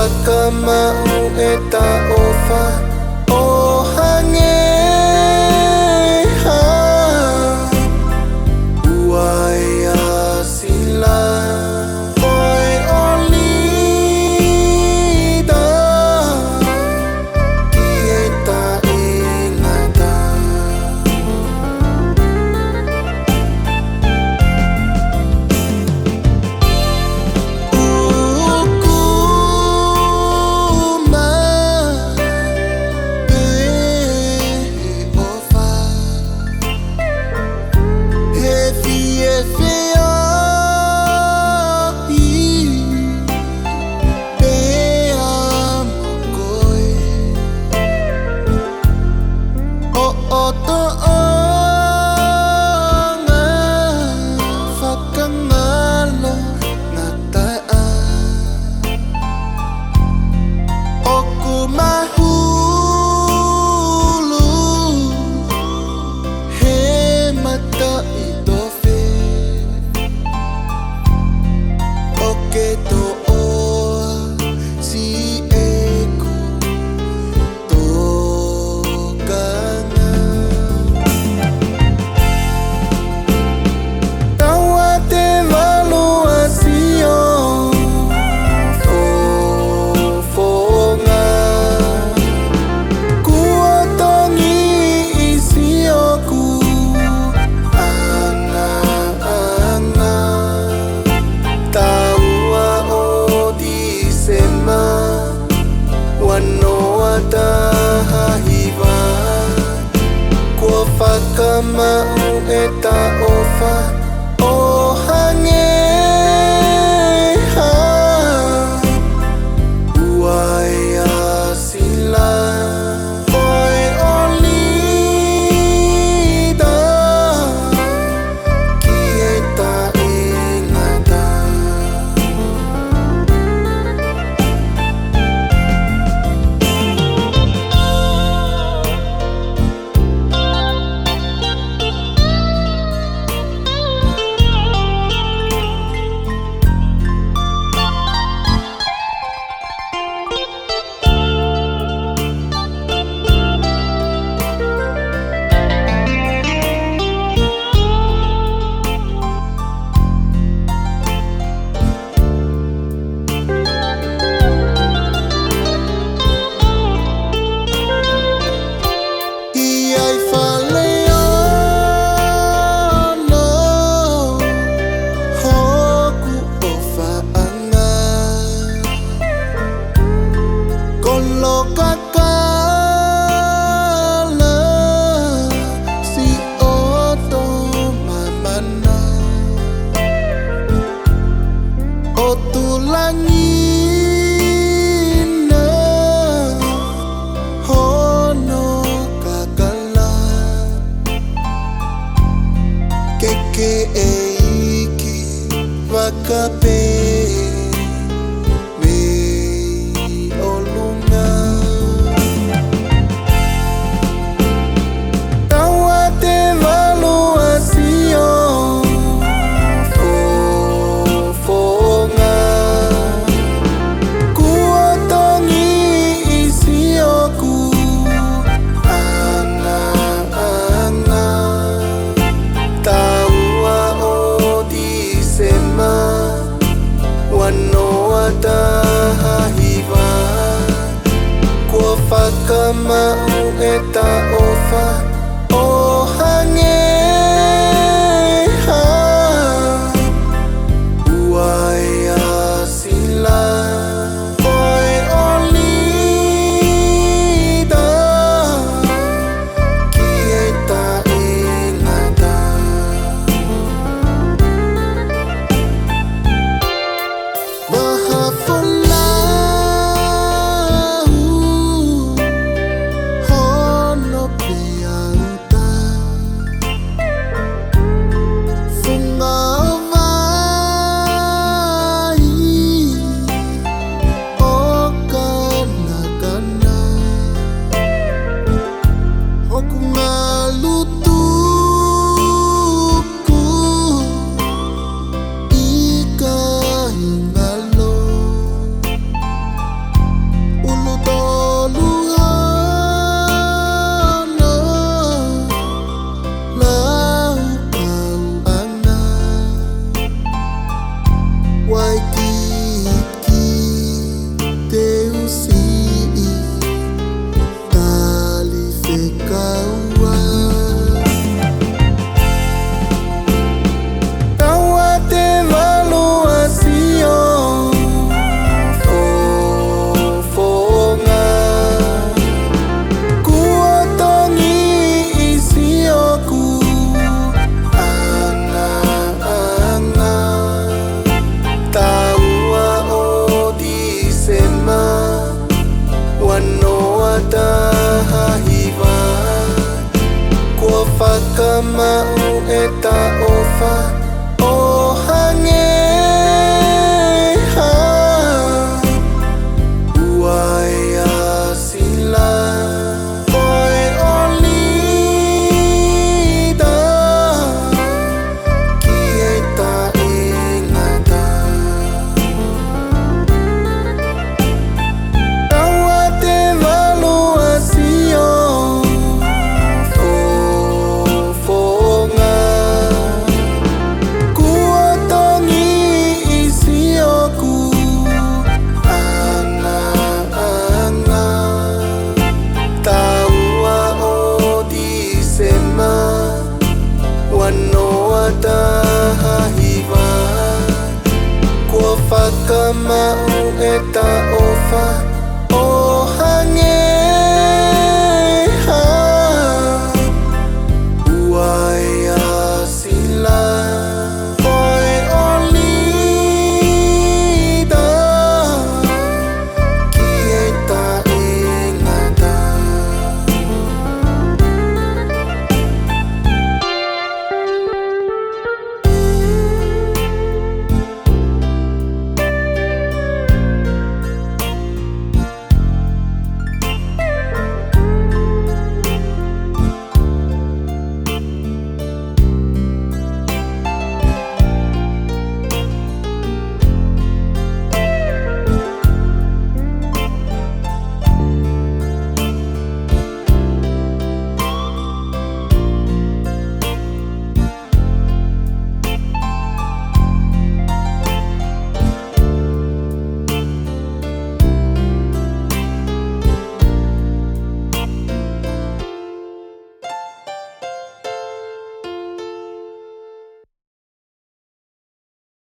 whakamau e ta'ofa o hange ha uai a sila oi olida ki e ta ingata whakamau e ta'ofa o hange ha uai a sila oi olida ki e ta ingata wakape me olunga tawa te valuación fofonga kuotongi isioku anga tawa o disema wanoa tahiva kua whakamau e ta'ofa o hange ha uai a sila oi olida ki e ta ingata Waikiki Teusi Tali Fekaua Tawa te valuasio Fofonga Kuotongi isioku Anga Taua o disema Wanoa tahahiva Kua whakamau e ta ofa O hangeha Uai asila Koe olida Ki e ta ingata Taua te valuasio Fofonga Kuotongi isioku Anga Taua o disema Wanoa tahahiva Kua whakamau e ta ofa